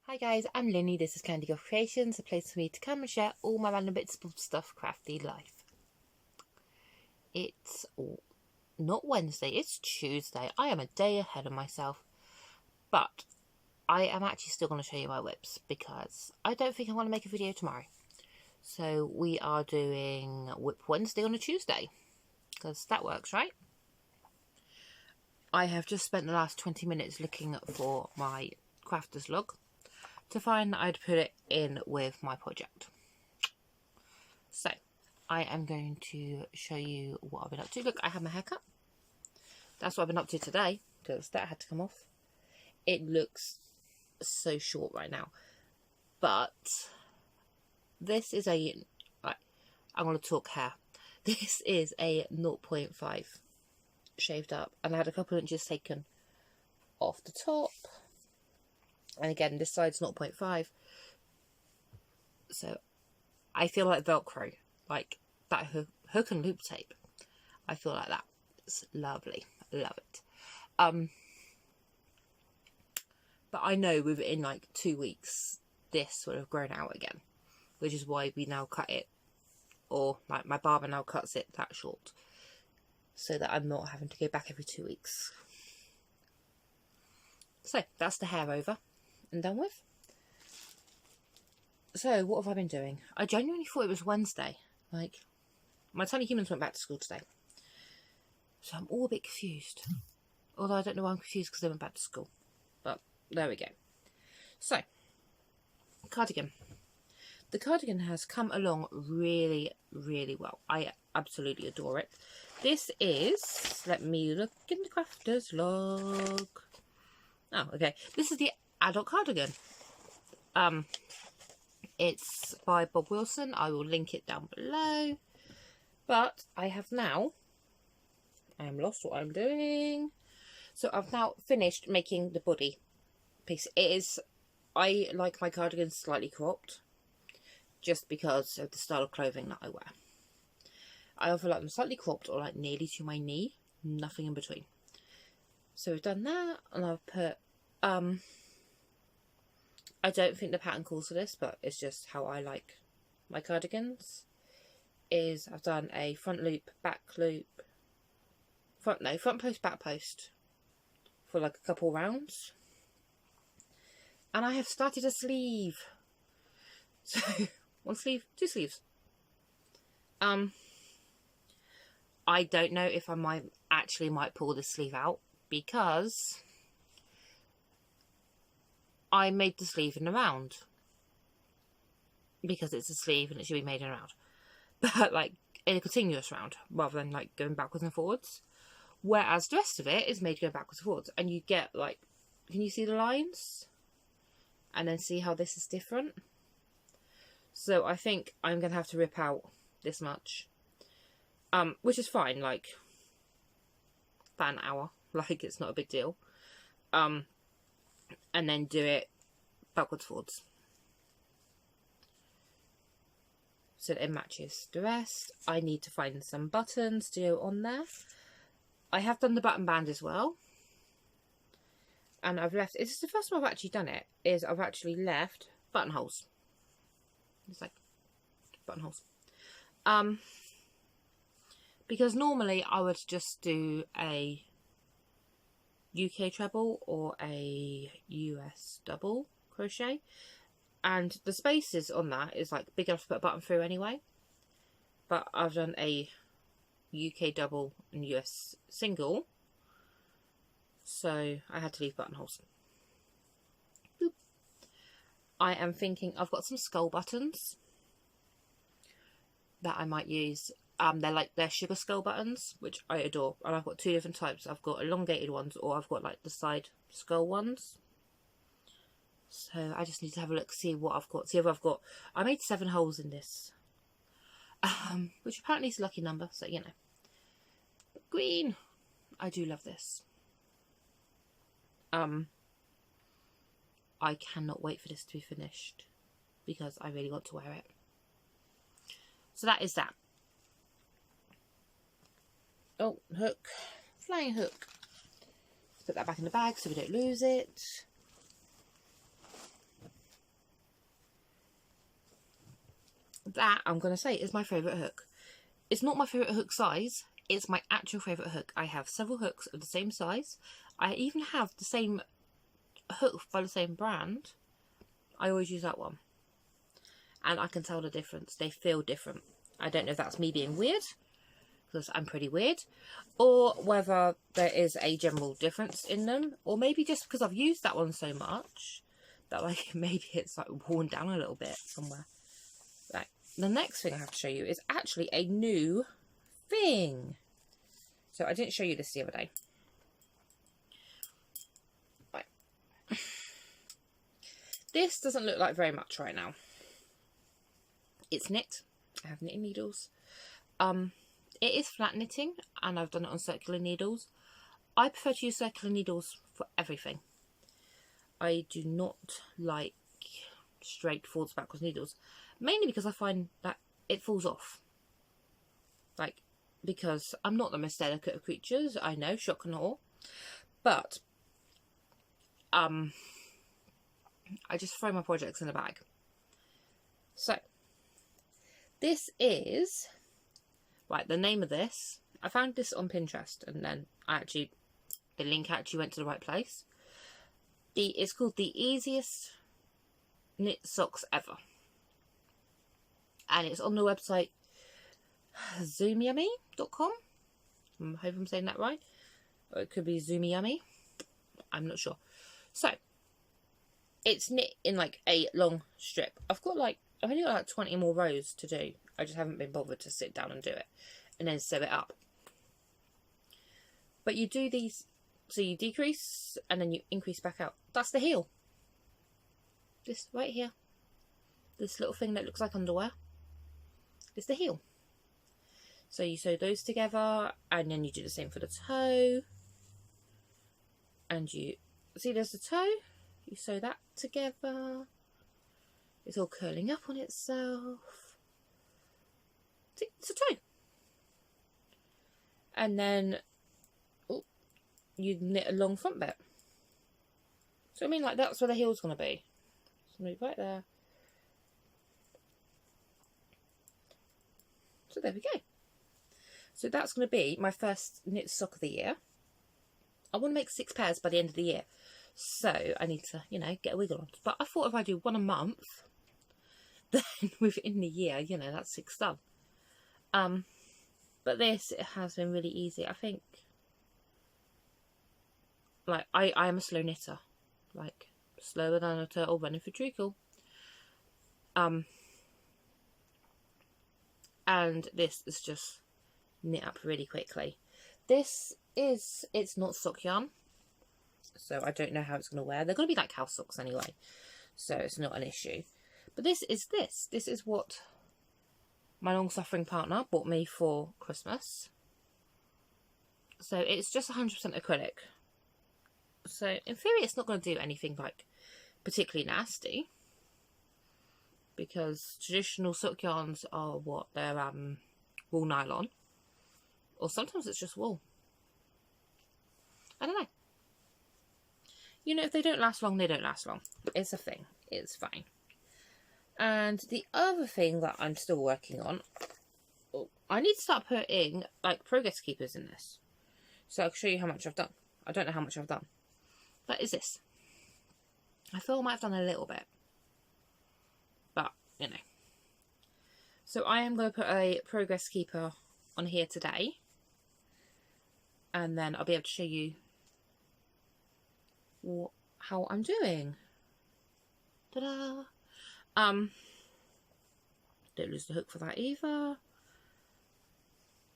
Hi guys, I'm Linny, this is Cardigan Creations, a place for me to come and share all my random bits of stuff crafty life. It's not Wednesday, it's Tuesday. I am a day ahead of myself. But I am actually still going to show you my whips because I don't think I'm going to make a video tomorrow. So we are doing WIP Wednesday on a Tuesday because that works, right? I have just spent the last 20 minutes looking for my crafter's log to find that I'd put it in with my project. So I am going to show you what I've been up to. Look, I have my haircut. That's what I've been up to today because that had to come off. It looks so short right now, but this is I'm going to talk hair. This is a 0.5 shaved up, and I had a couple of inches taken off the top. And again, this side's 0.5. So I feel like Velcro, like that hook and loop tape. I feel like that. It's lovely. Love it. But I know within like 2 weeks, this will have grown out again, which is why we now cut it, or like my barber now cuts it that short, so that I'm not having to go back every 2 weeks. So that's the hair over and done with. So what have I been doing? I genuinely thought it was Wednesday. Like, my tiny humans went back to school today, so I'm all a bit confused. Although I don't know why I'm confused, because they went back to school. But there we go. So, cardigan. The cardigan has come along really, really well. I absolutely adore it. This is, let me look in the crafter's log. Oh, okay. This is the adult cardigan. It's by Bob Wilson. I will link it down below. But I have now, I am lost what I'm doing. So I've now finished making the body piece. It is, I like my cardigans slightly cropped, just because of the style of clothing that I wear. I either like them slightly cropped or like nearly to my knee, nothing in between. So we've done that, and I've put, I don't think the pattern calls for this, but it's just how I like my cardigans. Is I've done a front loop, back loop, front post, back post for like a couple rounds. And I have started a sleeve. So, one sleeve, two sleeves. I don't know if I might pull this sleeve out, because I made the sleeve in a round, because it's a sleeve and it should be made in a round, but like in a continuous round rather than like going backwards and forwards, whereas the rest of it is made going backwards and forwards, and you get like, can you see the lines? And then see how this is different. So I think I'm gonna have to rip out this much, which is fine, like about an hour, like it's not a big deal. And then do it backwards forwards so that it matches the rest. I need to find some buttons to go on there. I have done the button band as well, and I've left, this is the first time I've actually done it, is I've actually left buttonholes. It's like buttonholes, because normally I would just do a UK treble or a US double crochet, and the spaces on that is like big enough to put a button through anyway. But I've done a UK double and US single, so I had to leave buttonholes. Boop. I am thinking I've got some skull buttons that I might use. They're sugar skull buttons, which I adore, and I've got two different types. I've got elongated ones, or I've got like the side skull ones. So I just need to have a look, see what I've got, see if I've got, I made 7 holes in this, which apparently is a lucky number, so you know. But green, I do love this. I cannot wait for this to be finished, because I really want to wear it. So that is that. Oh, hook. Flying hook. Put that back in the bag so we don't lose it. that, I'm going to say, is my favourite hook. It's not my favourite hook size, it's my actual favourite hook. I have several hooks of the same size. I even have the same hook by the same brand. I always use that one. And I can tell the difference. They feel different. I don't know if that's me being weird, because I'm pretty weird, or whether there is a general difference in them, or maybe just because I've used that one so much that like maybe it's like worn down a little bit somewhere. Right, the next thing I have to show you is actually a new thing. So I didn't show you this the other day. Right. This doesn't look like very much right now. It's knit. I have knitting needles. It is flat knitting, and I've done it on circular needles. I prefer to use circular needles for everything. I do not like straight forwards backwards needles, mainly because I find that it falls off. Like, because I'm not the most delicate of creatures, I know, shock and awe, but I just throw my projects in a bag. So this is, right, the name of this, I found this on Pinterest, and then the link actually went to the right place. It's called The Easiest Knit Socks Ever. And it's on the website zoomyummy.com. I hope I'm saying that right. Or it could be zoomyummy. I'm not sure. So, it's knit in like a long strip. I've only got like 20 more rows to do. I just haven't been bothered to sit down and do it. And then sew it up. But you do these, so you decrease and then you increase back out. That's the heel. This right here. This little thing that looks like underwear is the heel. So you sew those together, and then you do the same for the toe. And you see there's the toe. You sew that together. It's all curling up on itself. See, it's a toe. And then you knit a long front bit. So I mean, like, that's where the heel's going to be. So move right there. So there we go. So that's going to be my first knit sock of the year. I want to make 6 pairs by the end of the year. So I need to, you know, get a wiggle on. But I thought if I do 1 a month, then within the year, you know, that's 6 done. But this, it has been really easy. I think, like, I am a slow knitter. Like, slower than a turtle running for treacle. And this is just knit up really quickly. This is, it's not sock yarn, so I don't know how it's going to wear. They're going to be like house socks anyway, so it's not an issue. But this is what my long-suffering partner bought me for Christmas. So it's just 100% acrylic. So in theory it's not going to do anything like particularly nasty, because traditional sock yarns are what? They're wool nylon, or sometimes it's just wool. I don't know. You know, if they don't last long, they don't last long. It's a thing. It's fine. And the other thing that I'm still working on, I need to start putting like progress keepers in this, so I'll show you how much I've done. I don't know how much I've done. That is this. I feel I might have done a little bit, but you know. So I am going to put a progress keeper on here today, and then I'll be able to show you how I'm doing. Ta-da! Don't lose the hook for that either.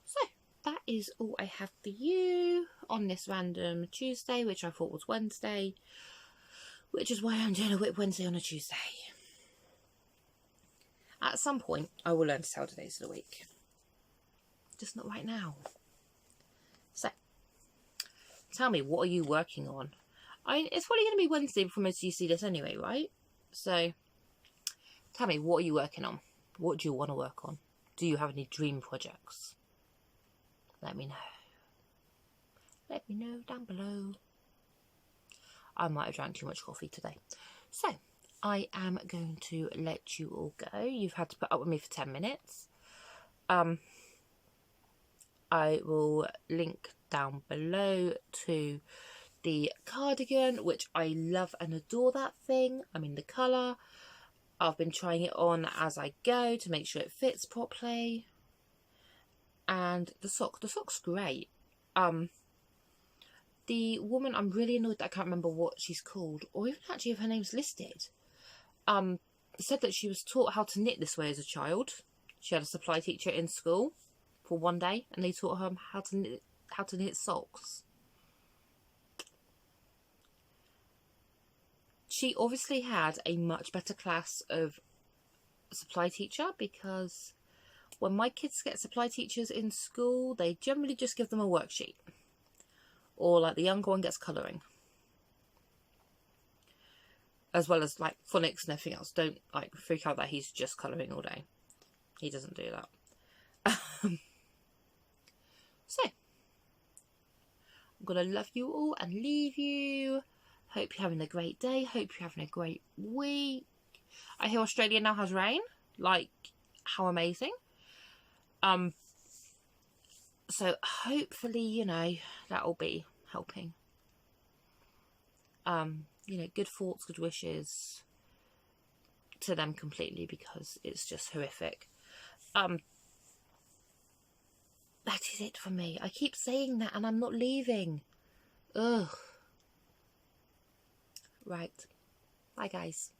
So that is all I have for you on this random Tuesday, which I thought was Wednesday, which is why I'm doing a WIP Wednesday on a Tuesday. At some point I will learn to tell the days of the week, just not right now. So tell me, what are you working on? It's probably going to be Wednesday before most of you see this anyway, right? So tell me, what are you working on? What do you want to work on? Do you have any dream projects? Let me know. Let me know down below. I might have drank too much coffee today. So, I am going to let you all go. You've had to put up with me for 10 minutes. I will link down below to the cardigan, which I love and adore that thing. I mean, the colour. I've been trying it on as I go to make sure it fits properly. And the sock's great. The woman, I'm really annoyed that I can't remember what she's called, or even actually if her name's listed, said that she was taught how to knit this way as a child. She had a supply teacher in school for one day, and they taught her how to knit socks. She obviously had a much better class of supply teacher, because when my kids get supply teachers in school, they generally just give them a worksheet. Or like the younger one gets colouring. As well as like phonics and everything else. Don't like freak out that he's just colouring all day. He doesn't do that. So, I'm going to love you all and leave you. Hope you're having a great day. Hope you're having a great week. I hear Australia now has rain. Like, how amazing. So hopefully, you know, that'll be helping. You know, good thoughts, good wishes to them completely, because it's just horrific. That is it for me. I keep saying that and I'm not leaving. Ugh. Right. Bye, guys.